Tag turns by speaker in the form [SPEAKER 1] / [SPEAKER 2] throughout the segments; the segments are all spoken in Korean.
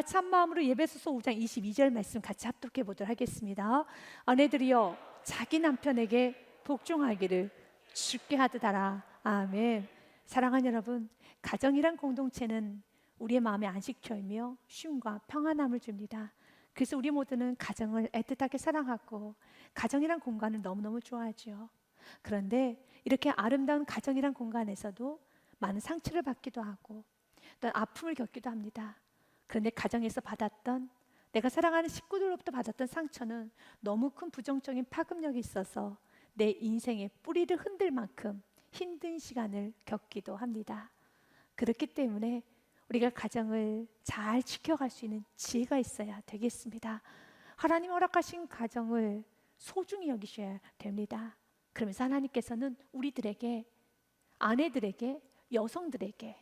[SPEAKER 1] 같이 한 마음으로 예배소서 5장 22절 말씀 같이 합독해 보도록 하겠습니다. 아내들이여 자기 남편에게 복종하기를 주께 하듯 하라. 아멘. 사랑하는 여러분, 가정이란 공동체는 우리의 마음에 안식처이며 쉼과 평안함을 줍니다. 그래서 우리 모두는 가정을 애틋하게 사랑하고 가정이란 공간을 너무너무 좋아하죠. 그런데 이렇게 아름다운 가정이란 공간에서도 많은 상처를 받기도 하고 또 아픔을 겪기도 합니다. 그런데 가정에서 받았던, 내가 사랑하는 식구들로부터 받았던 상처는 너무 큰 부정적인 파급력이 있어서 내 인생의 뿌리를 흔들 만큼 힘든 시간을 겪기도 합니다. 그렇기 때문에 우리가 가정을 잘 지켜갈 수 있는 지혜가 있어야 되겠습니다. 하나님 허락하신 가정을 소중히 여기셔야 됩니다. 그러면서 하나님께서는 우리들에게, 아내들에게, 여성들에게,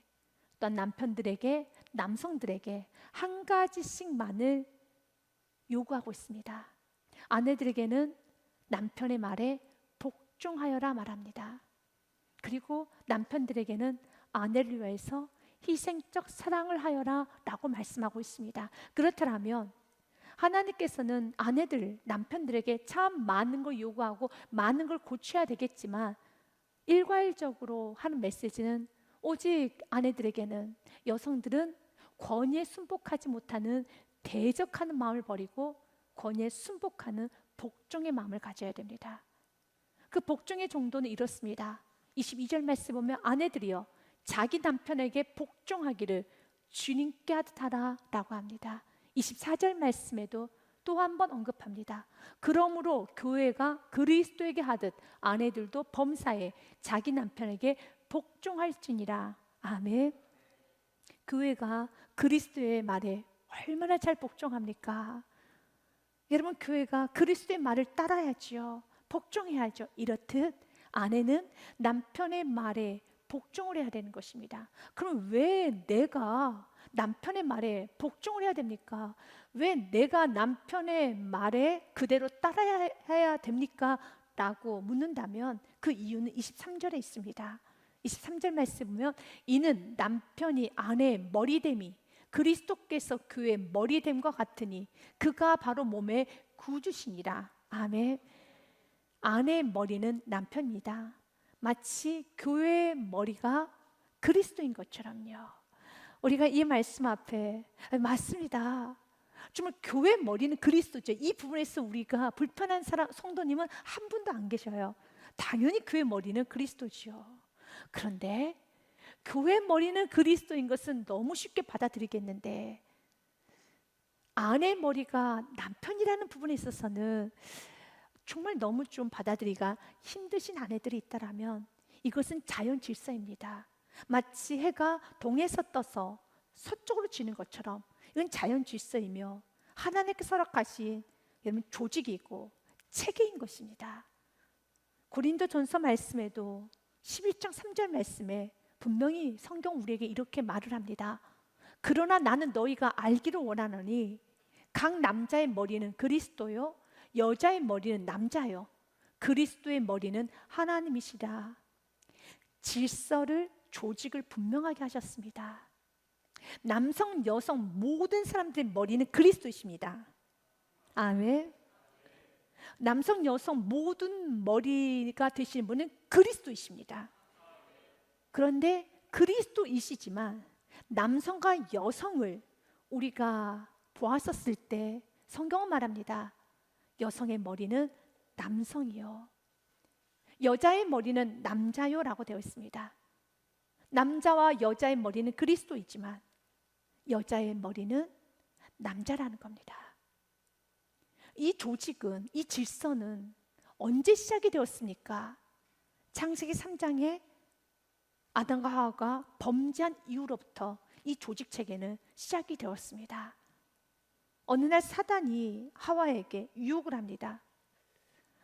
[SPEAKER 1] 또한 남편들에게, 남성들에게 한 가지씩만을 요구하고 있습니다. 아내들에게는 남편의 말에 복종하여라 말합니다. 그리고 남편들에게는 아내를 위해서 희생적 사랑을 하여라 라고 말씀하고 있습니다. 그렇다면 하나님께서는 아내들, 남편들에게 참 많은 걸 요구하고 많은 걸 고쳐야 되겠지만 일괄적으로 하는 메시지는 오직 아내들에게는, 여성들은 권위에 순복하지 못하는 대적하는 마음을 버리고 권위에 순복하는 복종의 마음을 가져야 됩니다. 그 복종의 정도는 이렇습니다. 22절 말씀 보면 아내들이여 자기 남편에게 복종하기를 주님께 하듯 하라 라고 합니다. 24절 말씀에도 또 한 번 언급합니다. 그러므로 교회가 그리스도에게 하듯 아내들도 범사에 자기 남편에게 복종할지니라. 아멘. 교회가 그리스도의 말에 얼마나 잘 복종합니까? 여러분, 교회가 그리스도의 말을 따라야지요. 복종해야죠. 이렇듯 아내는 남편의 말에 복종을 해야 되는 것입니다. 그럼 왜 내가 남편의 말에 복종을 해야 됩니까? 왜 내가 남편의 말에 그대로 따라야 됩니까? 라고 묻는다면 그 이유는 23절에 있습니다. 23절 말씀 보면 이는 남편이 아내의 머리됨이 그리스도께서 교회의 머리됨과 같으니 그가 바로 몸의 구주시니라. 아멘. 아내의 머리는 남편입니다. 마치 교회의 머리가 그리스도인 것처럼요. 우리가 이 말씀 앞에 맞습니다. 정말 교회 머리는 그리스도죠. 이 부분에서 우리가 불편한 성도님은 한 분도 안 계셔요. 당연히 교회 머리는 그리스도죠. 그런데 교회 머리는 그리스도인 것은 너무 쉽게 받아들이겠는데 아내의 머리가 남편이라는 부분에 있어서는 정말 너무 좀 받아들이기가 힘드신 아내들이 있다라면 이것은 자연 질서입니다. 마치 해가 동에서 떠서 서쪽으로 지는 것처럼 이건 자연 질서이며 하나님께서 허락하신 여러분 조직이고 체계인 것입니다. 고린도전서 말씀에도 11장 3절 말씀에 분명히 성경 우리에게 이렇게 말을 합니다. 그러나 나는 너희가 알기를 원하노니 각 남자의 머리는 그리스도요 여자의 머리는 남자요 그리스도의 머리는 하나님이시라. 질서를, 조직을 분명하게 하셨습니다. 남성, 여성 모든 사람들의 머리는 그리스도이십니다. 아멘. 남성, 여성 모든 머리가 되시는 분은 그리스도이십니다. 그런데 그리스도이시지만 남성과 여성을 우리가 보았었을 때 성경은 말합니다. 여성의 머리는 남성이요 여자의 머리는 남자요 라고 되어 있습니다. 남자와 여자의 머리는 그리스도이지만 여자의 머리는 남자라는 겁니다. 이 조직은, 이 질서는 언제 시작이 되었습니까? 창세기 3장에 아담과 하와가 범죄한 이후로부터 이 조직 체계는 시작이 되었습니다. 어느 날 사단이 하와에게 유혹을 합니다.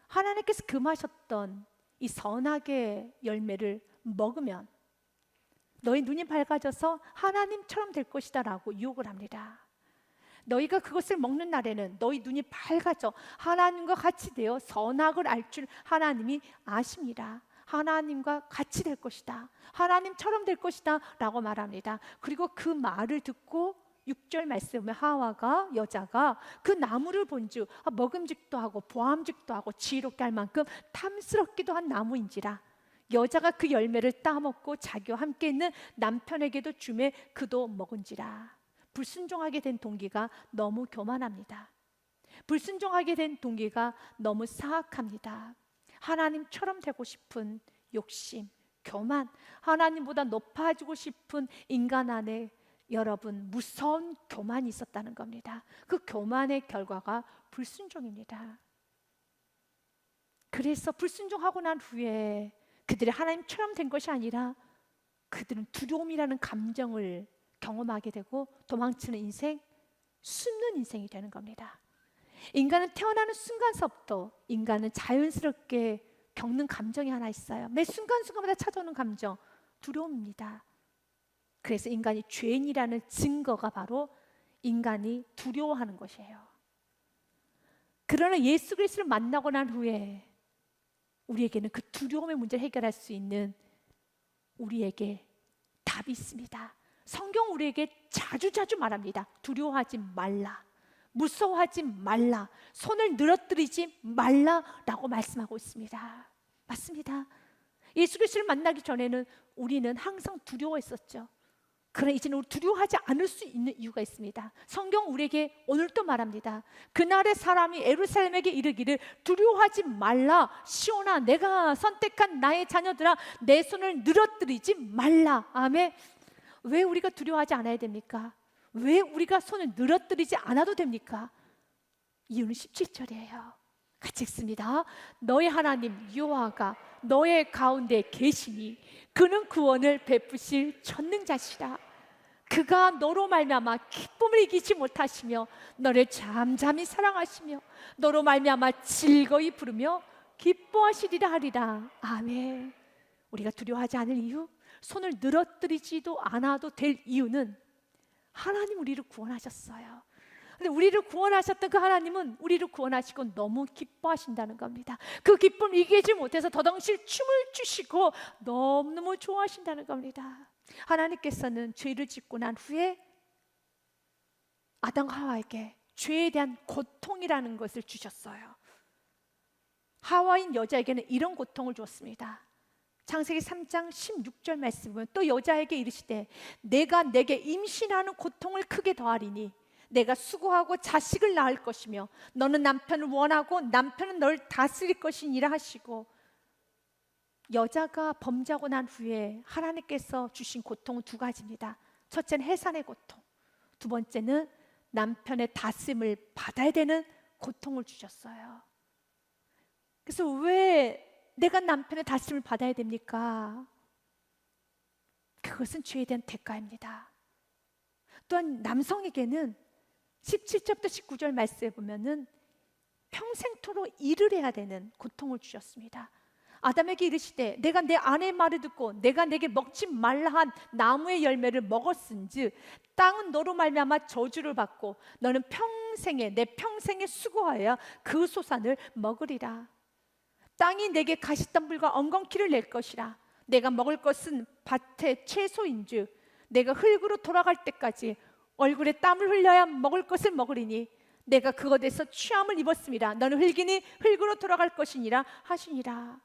[SPEAKER 1] 하나님께서 금하셨던 이 선악의 열매를 먹으면 너희 눈이 밝아져서 하나님처럼 될 것이다 라고 유혹을 합니다. 너희가 그것을 먹는 날에는 너희 눈이 밝아져 하나님과 같이 되어 선악을 알 줄 하나님이 아십니다. 하나님과 같이 될 것이다. 하나님처럼 될 것이다 라고 말합니다. 그리고 그 말을 듣고 6절 말씀에 보면 하와가 여자가 그 나무를 본즉 먹음직도 하고 보암직도 하고 지혜롭게 할 만큼 탐스럽기도 한 나무인지라 여자가 그 열매를 따먹고 자기와 함께 있는 남편에게도 주매 그도 먹은지라. 불순종하게 된 동기가 너무 교만합니다. 불순종하게 된 동기가 너무 사악합니다. 하나님처럼 되고 싶은 욕심, 교만, 하나님보다 높아지고 싶은 인간 안에 여러분 무서운 교만이 있었다는 겁니다. 그 교만의 결과가 불순종입니다. 그래서 불순종하고 난 후에 그들이 하나님처럼 된 것이 아니라 그들은 두려움이라는 감정을 경험하게 되고 도망치는 인생, 숨는 인생이 되는 겁니다. 인간은 태어나는 순간서부터 인간은 자연스럽게 겪는 감정이 하나 있어요. 매 순간순간마다 찾아오는 감정, 두려움입니다. 그래서 인간이 죄인이라는 증거가 바로 인간이 두려워하는 것이에요. 그러나 예수 그리스도를 만나고 난 후에 우리에게는 그 두려움의 문제를 해결할 수 있는 우리에게 답이 있습니다. 성경 우리에게 자주자주 말합니다. 두려워하지 말라, 무서워하지 말라, 손을 늘어뜨리지 말라라고 말씀하고 있습니다. 맞습니다. 예수 그리스도를 만나기 전에는 우리는 항상 두려워했었죠. 그러나 이제는 우리 두려워하지 않을 수 있는 이유가 있습니다. 성경 우리에게 오늘도 말합니다. 그날의 사람이 예루살렘에게 이르기를 두려워하지 말라, 시온아 내가 선택한 나의 자녀들아 내 손을 늘어뜨리지 말라. 아멘. 왜 우리가 두려워하지 않아야 됩니까? 왜 우리가 손을 늘어뜨리지 않아도 됩니까? 이유는 17절이에요. 같이 읽습니다. 너의 하나님 여호와가 너의 가운데 계시니 그는 구원을 베푸실 전능자시라. 그가 너로 말미암아 기쁨을 이기지 못하시며 너를 잠잠히 사랑하시며 너로 말미암아 즐거이 부르며 기뻐하시리라 하리라. 아멘. 우리가 두려워하지 않을 이유, 손을 늘어뜨리지도 않아도 될 이유는 하나님 우리를 구원하셨어요. 근데 우리를 구원하셨던 그 하나님은 우리를 구원하시고 너무 기뻐하신다는 겁니다. 그 기쁨을 이기지 못해서 더덩실 춤을 추시고 너무너무 좋아하신다는 겁니다. 하나님께서는 죄를 짓고 난 후에 아담 하와에게 죄에 대한 고통이라는 것을 주셨어요. 하와인 여자에게는 이런 고통을 주었습니다. 창세기 3장 16절 말씀 보면 또 여자에게 이르시되 내가 내게 임신하는 고통을 크게 더하리니 내가 수고하고 자식을 낳을 것이며 너는 남편을 원하고 남편은 널 다스릴 것이니라 하시고, 여자가 범죄하고 난 후에 하나님께서 주신 고통은 두 가지입니다. 첫째는 해산의 고통, 두 번째는 남편의 다스림을 받아야 되는 고통을 주셨어요. 그래서 왜 내가 남편의 다스림을 받아야 됩니까? 그것은 죄에 대한 대가입니다. 또한 남성에게는 17절부터 19절 말씀에 보면은 평생토록 일을 해야 되는 고통을 주셨습니다. 아담에게 이르시되 내가 내 아내의 말을 듣고 내가 내게 먹지 말라 한 나무의 열매를 먹었은즉 땅은 너로 말미암아 저주를 받고 너는 내 평생에 수고하여 그 소산을 먹으리라. 땅이 내게 가시덤불과 엉겅퀴를 낼 것이라. 내가 먹을 것은 밭의 채소인즉 내가 흙으로 돌아갈 때까지 얼굴에 땀을 흘려야 먹을 것을 먹으리니 내가 그것에서 취함을 입었습니다. 너는 흙이니 흙으로 돌아갈 것이니라 하시니라.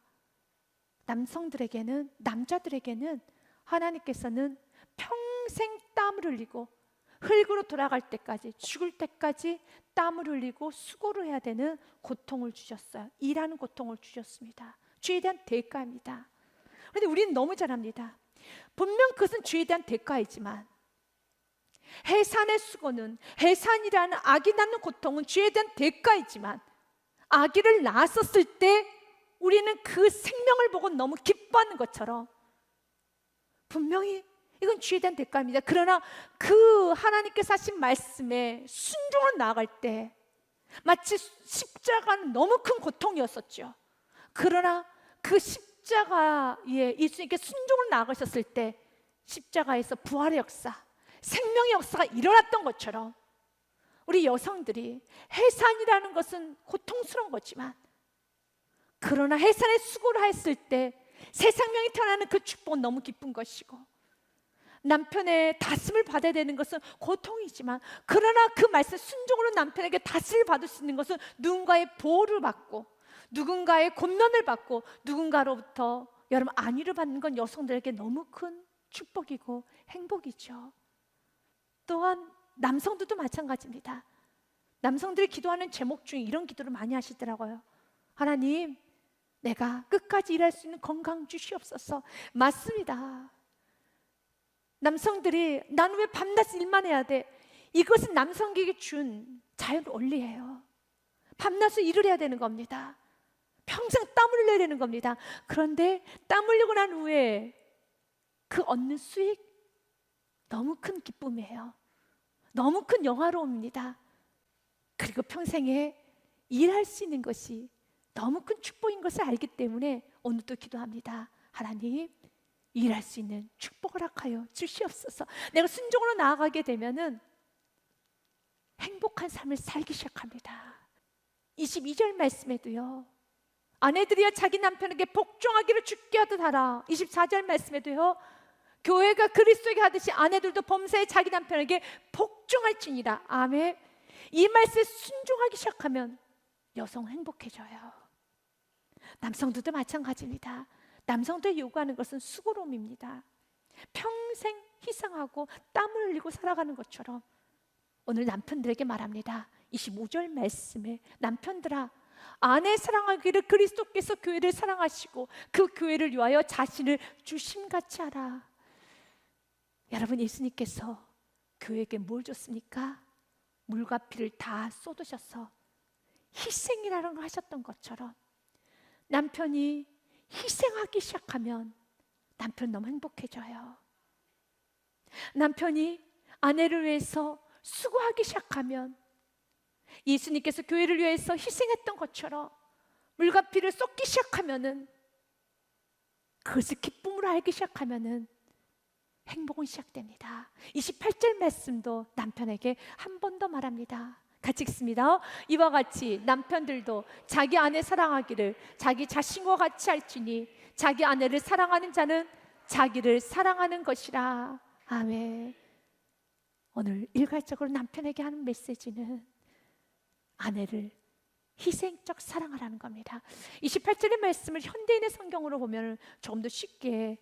[SPEAKER 1] 남자들에게는 하나님께서는 평생 땀을 흘리고 흙으로 돌아갈 때까지, 죽을 때까지 땀을 흘리고 수고를 해야 되는 고통을 주셨어요. 일하는 고통을 주셨습니다. 죄에 대한 대가입니다. 그런데 우리는 너무 잘합니다. 분명 그것은 죄에 대한 대가이지만 해산의 수고는, 해산이라는 아기 낳는 고통은 죄에 대한 대가이지만 아기를 낳았었을 때 우리는 그 생명을 보고 너무 기뻐하는 것처럼 분명히 이건 죄에 대한 대가입니다. 그러나 그 하나님께서 하신 말씀에 순종을 나아갈 때 마치 십자가는 너무 큰 고통이었었죠. 그러나 그 십자가에 예수님께 순종을 나아가셨을 때 십자가에서 부활의 역사, 생명의 역사가 일어났던 것처럼 우리 여성들이 해산이라는 것은 고통스러운 거지만 그러나 해산의 수고를 했을 때 새 생명이 태어나는 그 축복은 너무 기쁜 것이고 남편의 다스림을 받아야 되는 것은 고통이지만, 그러나 그 말씀 순종으로 남편에게 다스림을 받을 수 있는 것은 누군가의 보호를 받고, 누군가의 권면을 받고, 누군가로부터 여러분 안위를 받는 건 여성들에게 너무 큰 축복이고 행복이죠. 또한 남성들도 마찬가지입니다. 남성들이 기도하는 제목 중에 이런 기도를 많이 하시더라고요. 하나님, 내가 끝까지 일할 수 있는 건강 주시옵소서. 맞습니다. 남성들이 나는 왜 밤낮 일만 해야 돼? 이것은 남성에게 준 자연 원리예요. 밤낮을 일을 해야 되는 겁니다. 평생 땀을 흘려야 되는 겁니다. 그런데 땀 흘리고 난 후에 그 얻는 수익, 너무 큰 기쁨이에요. 너무 큰 영화로움입니다. 그리고 평생에 일할 수 있는 것이 너무 큰 축복인 것을 알기 때문에 오늘도 기도합니다. 하나님, 일할 수 있는 축복을 허락하여 주시옵소서. 내가 순종으로 나아가게 되면은 행복한 삶을 살기 시작합니다. 22절 말씀에도요, 아내들이여 자기 남편에게 복종하기를 주께 하듯 하라. 24절 말씀에도요, 교회가 그리스도에게 하듯이 아내들도 범사에 자기 남편에게 복종할지니라. 아멘. 이 말씀에 순종하기 시작하면 여성은 행복해져요. 남성들도 마찬가지입니다. 남성들이 요구하는 것은 수고로움입니다. 평생 희생하고 땀을 흘리고 살아가는 것처럼 오늘 남편들에게 말합니다. 25절 말씀에 남편들아, 아내 사랑하기를 그리스도께서 교회를 사랑하시고 그 교회를 위하여 자신을 주심같이 하라. 여러분, 예수님께서 교회에게 뭘 줬습니까? 물과 피를 다 쏟으셔서 희생이라는 걸 하셨던 것처럼 남편이 희생하기 시작하면 남편 너무 행복해져요. 남편이 아내를 위해서 수고하기 시작하면 예수님께서 교회를 위해서 희생했던 것처럼 물과 피를 쏟기 시작하면은, 그것을 기쁨으로 알기 시작하면은 행복은 시작됩니다. 28절 말씀도 남편에게 한 번 더 말합니다. 같이 읽습니다. 이와 같이 남편들도 자기 아내 사랑하기를 자기 자신과 같이 할지니 자기 아내를 사랑하는 자는 자기를 사랑하는 것이라. 아멘. 오늘 일괄적으로 남편에게 하는 메시지는 아내를 희생적 사랑하라는 겁니다. 28절의 말씀을 현대인의 성경으로 보면 조금 더 쉽게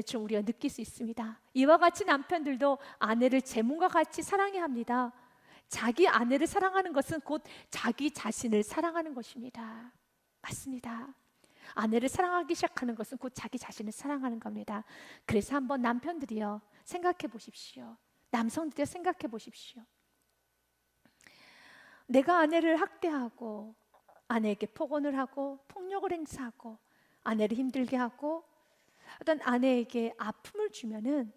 [SPEAKER 1] 좀 우리가 느낄 수 있습니다. 이와 같이 남편들도 아내를 제 몸과 같이 사랑해야 합니다. 자기 아내를 사랑하는 것은 곧 자기 자신을 사랑하는 것입니다. 맞습니다. 아내를 사랑하기 시작하는 것은 곧 자기 자신을 사랑하는 겁니다. 그래서 한번 남편들이요, 생각해 보십시오. 남성들이요, 생각해 보십시오. 내가 아내를 학대하고 아내에게 폭언을 하고 폭력을 행사하고 아내를 힘들게 하고 어떤 아내에게 아픔을 주면은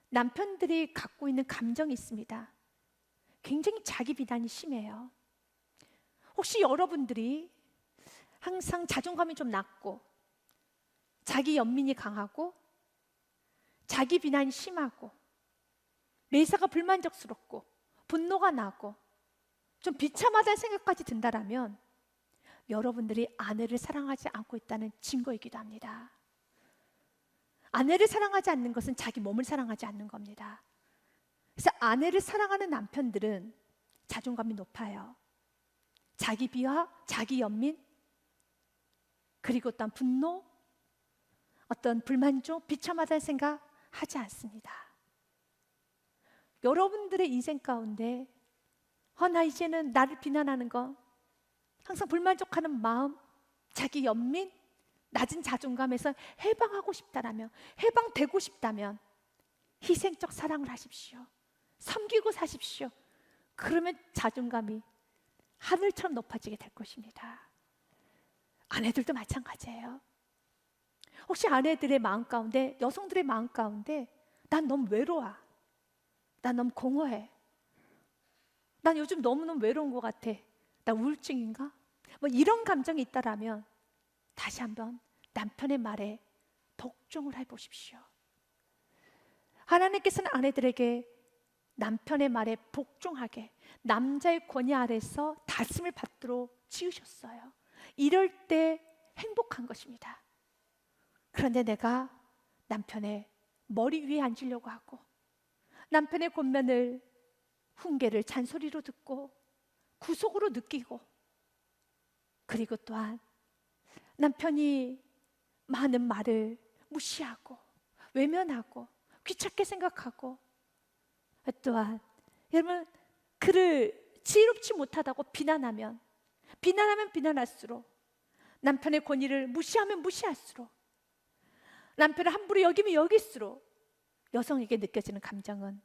[SPEAKER 1] 남편들이 갖고 있는 감정이 있습니다. 굉장히 자기 비난이 심해요. 혹시 여러분들이 항상 자존감이 좀 낮고 자기 연민이 강하고 자기 비난이 심하고 매사가 불만족스럽고 분노가 나고 좀 비참하다는 생각까지 든다라면 여러분들이 아내를 사랑하지 않고 있다는 증거이기도 합니다. 아내를 사랑하지 않는 것은 자기 몸을 사랑하지 않는 겁니다. 그래서 아내를 사랑하는 남편들은 자존감이 높아요. 자기 비하, 자기 연민, 그리고 어떤 분노, 어떤 불만족, 비참하다는 생각 하지 않습니다. 여러분들의 인생 가운데 나 이제는 나를 비난하는 거, 항상 불만족하는 마음, 자기 연민, 낮은 자존감에서 해방하고 싶다라면, 해방되고 싶다면 희생적 사랑을 하십시오. 섬기고 사십시오. 그러면 자존감이 하늘처럼 높아지게 될 것입니다. 아내들도 마찬가지예요. 혹시 아내들의 마음 가운데, 여성들의 마음 가운데 난 너무 외로워, 난 너무 공허해, 난 요즘 너무너무 외로운 것 같아, 나 우울증인가? 뭐 이런 감정이 있다라면 다시 한번 남편의 말에 복종을 해보십시오. 하나님께서는 아내들에게 남편의 말에 복종하게 남자의 권위 아래서 다스림을 받도록 지으셨어요. 이럴 때 행복한 것입니다. 그런데 내가 남편의 머리 위에 앉으려고 하고, 남편의 권면을, 훈계를 잔소리로 듣고 구속으로 느끼고, 그리고 또한 남편이 많은 말을 무시하고 외면하고 귀찮게 생각하고, 또한 여러분 그를 지혜롭지 못하다고 비난하면 비난할수록, 남편의 권위를 무시하면 무시할수록, 남편을 함부로 여기면 여길수록 여성에게 느껴지는 감정은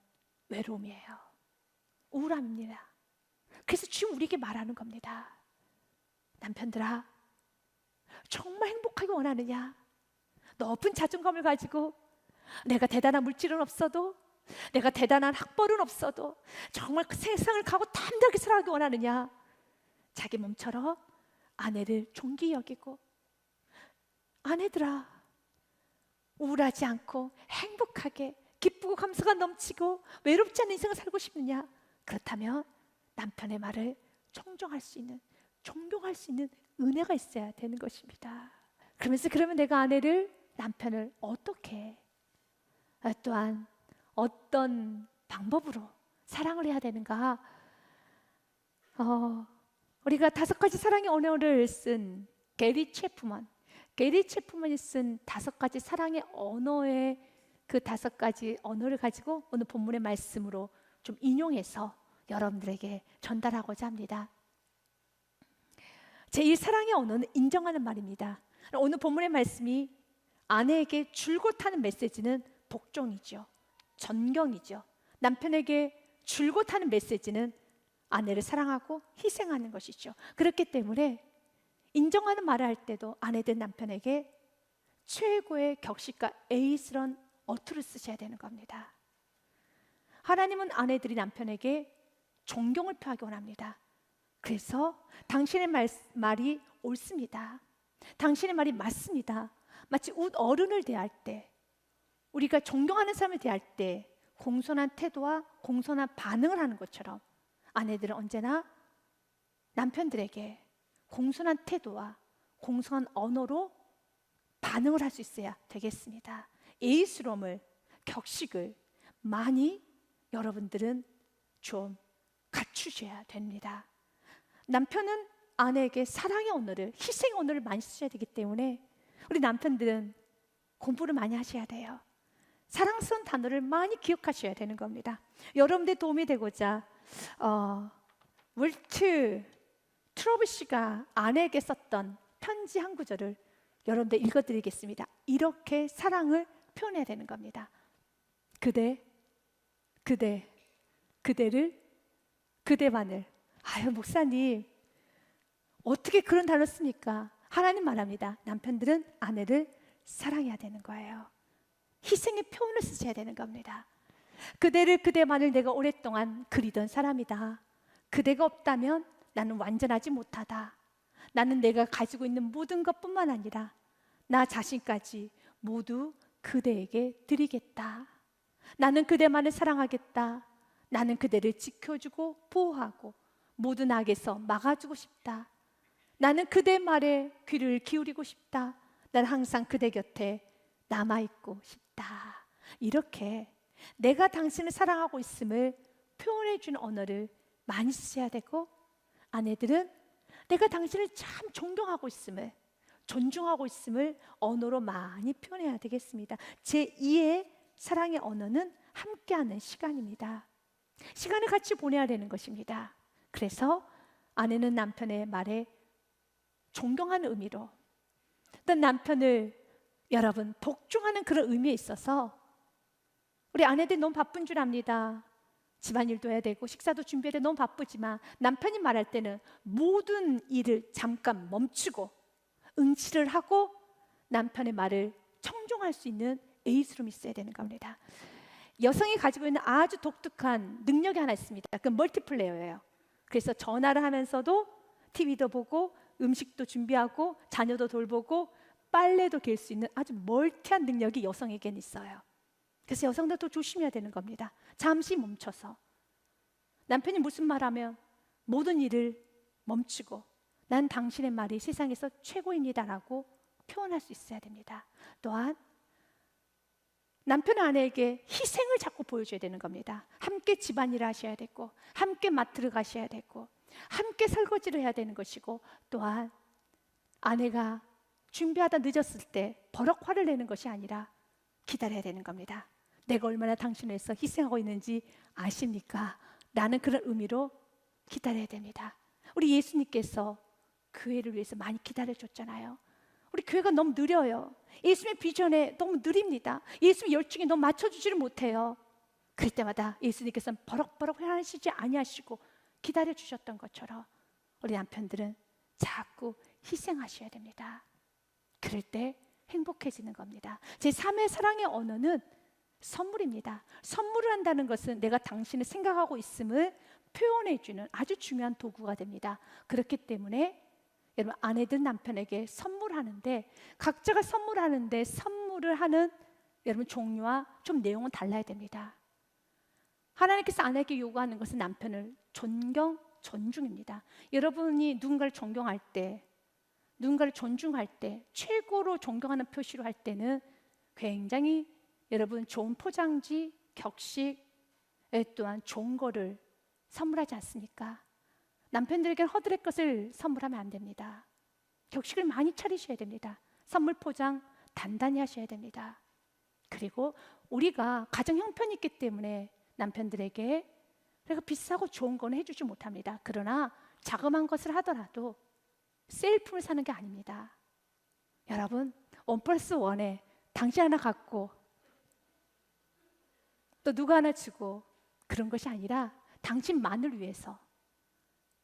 [SPEAKER 1] 외로움이에요. 우울함입니다. 그래서 지금 우리에게 말하는 겁니다. 남편들아, 정말 행복하기 원하느냐? 높은 자존감을 가지고 내가 대단한 물질은 없어도, 내가 대단한 학벌은 없어도 정말 그 세상을 가고 담대하게 살아가기 원하느냐? 자기 몸처럼 아내를 존귀히 여기고, 아내들아, 우울하지 않고 행복하게 기쁘고 감사가 넘치고 외롭지 않은 인생을 살고 싶느냐? 그렇다면 남편의 말을 존중할 수 있는 은혜가 있어야 되는 것입니다. 그러면 내가 남편을 어떻게, 또한 어떤 방법으로 사랑을 해야 되는가? 우리가 5가지 사랑의 언어를 쓴 게리 체프먼이 쓴 5가지 사랑의 언어의 그 5가지 언어를 가지고 오늘 본문의 말씀으로 좀 인용해서 여러분들에게 전달하고자 합니다. 제1 사랑의 언어는 인정하는 말입니다. 오늘 본문의 말씀이 아내에게 줄곧 하는 메시지는 복종이죠. 존경이죠. 남편에게 줄곧 하는 메시지는 아내를 사랑하고 희생하는 것이죠. 그렇기 때문에 인정하는 말을 할 때도 아내든 남편에게 최고의 격식과 예의스러운 어투를 쓰셔야 되는 겁니다. 하나님은 아내들이 남편에게 존경을 표하기 원합니다. 그래서 당신의 말이 옳습니다. 당신의 말이 맞습니다. 마치 어른을 대할 때, 우리가 존경하는 사람을 대할 때 공손한 태도와 공손한 반응을 하는 것처럼, 아내들은 언제나 남편들에게 공손한 태도와 공손한 언어로 반응을 할 수 있어야 되겠습니다. 예의스러움을, 격식을 많이 여러분들은 좀 갖추셔야 됩니다. 남편은 아내에게 사랑의 언어를, 희생의 언어를 많이 쓰셔야 되기 때문에 우리 남편들은 공부를 많이 하셔야 돼요. 사랑스러운 단어를 많이 기억하셔야 되는 겁니다. 여러분들 도움이 되고자 월트 트러비시가 아내에게 썼던 편지 한 구절을 여러분들 읽어드리겠습니다. 이렇게 사랑을 표현해야 되는 겁니다. 그대만을. 아유, 목사님 어떻게 그런 단어 씁니까? 하나님 말합니다. 남편들은 아내를 사랑해야 되는 거예요. 희생의 표현을 쓰셔야 되는 겁니다. 그대만을 내가 오랫동안 그리던 사람이다. 그대가 없다면 나는 완전하지 못하다. 나는 내가 가지고 있는 모든 것뿐만 아니라 나 자신까지 모두 그대에게 드리겠다. 나는 그대만을 사랑하겠다. 나는 그대를 지켜주고 보호하고 모든 악에서 막아주고 싶다. 나는 그대 말에 귀를 기울이고 싶다. 난 항상 그대 곁에 남아있고 싶다. 이렇게 내가 당신을 사랑하고 있음을 표현해주는 언어를 많이 쓰셔야 되고, 아내들은 내가 당신을 참 존경하고 있음을, 존중하고 있음을 언어로 많이 표현해야 되겠습니다. 제2의 사랑의 언어는 함께하는 시간입니다. 시간을 같이 보내야 되는 것입니다. 그래서 아내는 남편의 말에 존경하는 의미로, 또 남편을 여러분 복종하는 그런 의미에 있어서, 우리 아내들 너무 바쁜 줄 압니다. 집안일도 해야 되고 식사도 준비해야 되고 너무 바쁘지만 남편이 말할 때는 모든 일을 잠깐 멈추고 응치를 하고 남편의 말을 청종할 수 있는 예의스러움이 있어야 되는 겁니다. 여성이 가지고 있는 아주 독특한 능력이 하나 있습니다. 그건 멀티플레이어예요. 그래서 전화를 하면서도 TV도 보고 음식도 준비하고 자녀도 돌보고 빨래도 갤 수 있는 아주 멀티한 능력이 여성에게는 있어요. 그래서 여성들도 조심해야 되는 겁니다. 잠시 멈춰서 남편이 무슨 말하면 모든 일을 멈추고 난 당신의 말이 세상에서 최고입니다라고 표현할 수 있어야 됩니다. 또한 남편 아내에게 희생을 자꾸 보여줘야 되는 겁니다. 함께 집안일을 하셔야 되고, 함께 마트를 가셔야 되고, 함께 설거지를 해야 되는 것이고, 또한 아내가 준비하다 늦었을 때 버럭 화를 내는 것이 아니라 기다려야 되는 겁니다. 내가 얼마나 당신을 위해서 희생하고 있는지 아십니까? 라는 그런 의미로 기다려야 됩니다. 우리 예수님께서 교회를 위해서 많이 기다려줬잖아요. 우리 교회가 너무 느려요. 예수님의 비전에 너무 느립니다. 예수님의 열중에 너무 맞춰주지를 못해요. 그럴 때마다 예수님께서는 버럭버럭 회하시지 아니하시고 기다려주셨던 것처럼 우리 남편들은 자꾸 희생하셔야 됩니다. 그럴 때 행복해지는 겁니다. 제3의 사랑의 언어는 선물입니다. 선물을 한다는 것은 내가 당신을 생각하고 있음을 표현해주는 아주 중요한 도구가 됩니다. 그렇기 때문에 여러분, 아내들 남편에게 선물하는데, 각자가 선물하는데 선물을 하는 여러분 종류와 좀 내용은 달라야 됩니다. 하나님께서 아내에게 요구하는 것은 남편을 존경, 존중입니다. 여러분이 누군가를 존경할 때, 누군가를 존중할 때, 최고로 존경하는 표시로 할 때는 굉장히 여러분 좋은 포장지, 격식, 또한 좋은 거를 선물하지 않습니까? 남편들에게는 허드렛 것을 선물하면 안 됩니다. 격식을 많이 차리셔야 됩니다. 선물 포장 단단히 하셔야 됩니다. 그리고 우리가 가정 형편이 있기 때문에 남편들에게 내가 비싸고 좋은 건 해주지 못합니다. 그러나 자그마한 것을 하더라도 셀품을 사는 게 아닙니다. 여러분, 1+1에 당신 하나 갖고 또 누가 하나 주고 그런 것이 아니라 당신만을 위해서,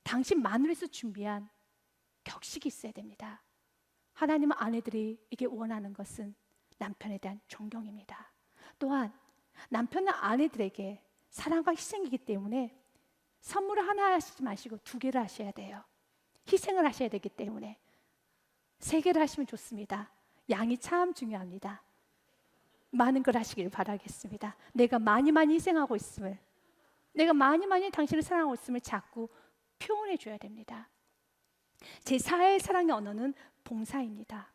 [SPEAKER 1] 당신만을 위해서 준비한 격식이 있어야 됩니다. 하나님은 아내들이 이게 원하는 것은 남편에 대한 존경입니다. 또한 남편은 아내들에게 사랑과 희생이기 때문에 선물을 하나 하시지 마시고 2개를 하셔야 돼요. 희생을 하셔야 되기 때문에 3개를 하시면 좋습니다. 양이 참 중요합니다. 많은 걸 하시길 바라겠습니다. 내가 많이 희생하고 있음을, 내가 많이 당신을 사랑하고 있음을 자꾸 표현해 줘야 됩니다. 제4의 사랑의 언어는 봉사입니다.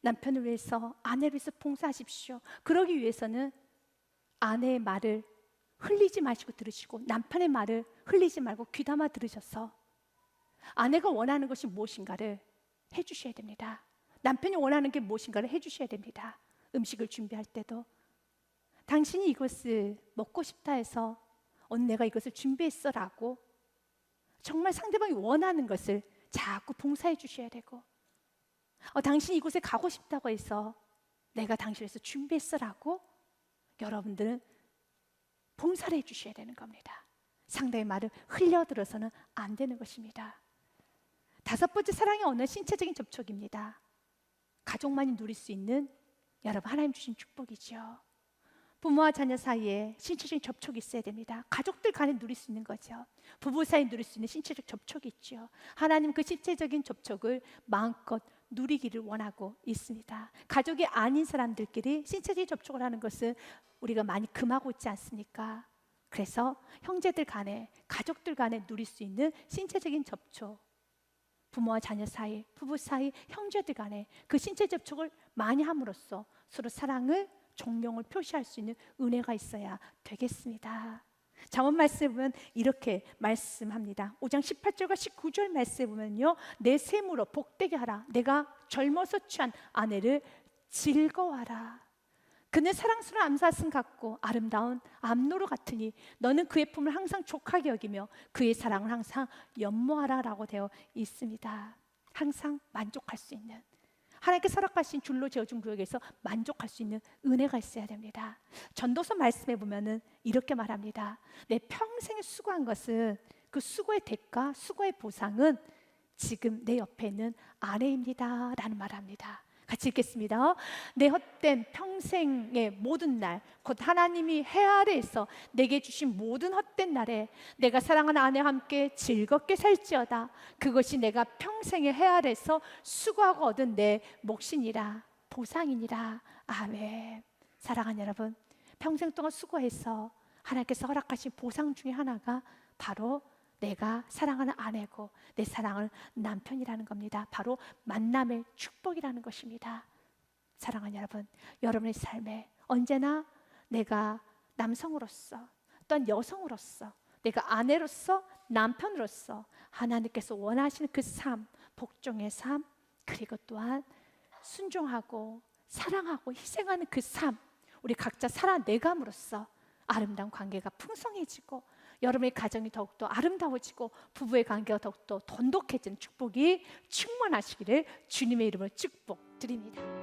[SPEAKER 1] 남편을 위해서, 아내를 위해서 봉사하십시오. 그러기 위해서는 아내의 말을 흘리지 마시고 들으시고, 남편의 말을 흘리지 말고 귀담아 들으셔서 아내가 원하는 것이 무엇인가를 해주셔야 됩니다. 남편이 원하는 게 무엇인가를 해주셔야 됩니다. 음식을 준비할 때도 당신이 이것을 먹고 싶다 해서 오늘 내가 이것을 준비했어 라고 정말 상대방이 원하는 것을 자꾸 봉사해 주셔야 되고, 당신이 이곳에 가고 싶다고 해서 내가 당신을 위해서 준비했어 라고 여러분들은 봉사를 해 주셔야 되는 겁니다. 상대의 말을 흘려들어서는 안 되는 것입니다. 5번째 사랑의 언어는 신체적인 접촉입니다. 가족만이 누릴 수 있는 여러분 하나님 주신 축복이죠. 부모와 자녀 사이에 신체적인 접촉이 있어야 됩니다. 가족들 간에 누릴 수 있는 거죠. 부부 사이에 누릴 수 있는 신체적 접촉이 있죠. 하나님 그 신체적인 접촉을 마음껏 누리기를 원하고 있습니다. 가족이 아닌 사람들끼리 신체적인 접촉을 하는 것은 우리가 많이 금하고 있지 않습니까? 그래서 형제들 간에, 가족들 간에 누릴 수 있는 신체적인 접촉, 부모와 자녀 사이, 부부 사이, 형제들 간에 그 신체 접촉을 많이 함으로써 서로 사랑을, 존경을 표시할 수 있는 은혜가 있어야 되겠습니다. 잠언 말씀에 보면 이렇게 말씀합니다. 5장 18절과 19절 말씀에 보면요, 내 셈으로 복되게 하라. 내가 젊어서 취한 아내를 즐거워하라. 그는 사랑스러운 암사슴 같고 아름다운 암노루 같으니 너는 그의 품을 항상 족하게 여기며 그의 사랑을 항상 연모하라 라고 되어 있습니다. 항상 만족할 수 있는, 하나님께서 허락하신 줄로 지어준 구역에서 만족할 수 있는 은혜가 있어야 됩니다. 전도서 말씀에 보면은 이렇게 말합니다. 내 평생에 수고한 것은 그 수고의 대가, 수고의 보상은 지금 내 옆에 있는 아내입니다 라는 말합니다. 같이 읽겠습니다. 내 헛된 평생의 모든 날, 곧 하나님이 해 아래에서 내게 주신 모든 헛된 날에 내가 사랑하는 아내와 함께 즐겁게 살지어다. 그것이 내가 평생의 해 아래에서 수고하고 얻은 내 몫이니라, 보상이니라. 아멘. 사랑하는 여러분, 평생 동안 수고해서 하나님께서 허락하신 보상 중에 하나가 바로 내가 사랑하는 아내고 내 사랑하는 남편이라는 겁니다. 바로 만남의 축복이라는 것입니다. 사랑하는 여러분, 여러분의 삶에 언제나 내가 남성으로서 또한 여성으로서 내가 아내로서 남편으로서 하나님께서 원하시는 그 삶, 복종의 삶, 그리고 또한 순종하고 사랑하고 희생하는 그 삶, 우리 각자 살아내감으로써 아름다운 관계가 풍성해지고 여러분의 가정이 더욱더 아름다워지고 부부의 관계가 더욱더 돈독해지는 축복이 충만하시기를 주님의 이름으로 축복드립니다.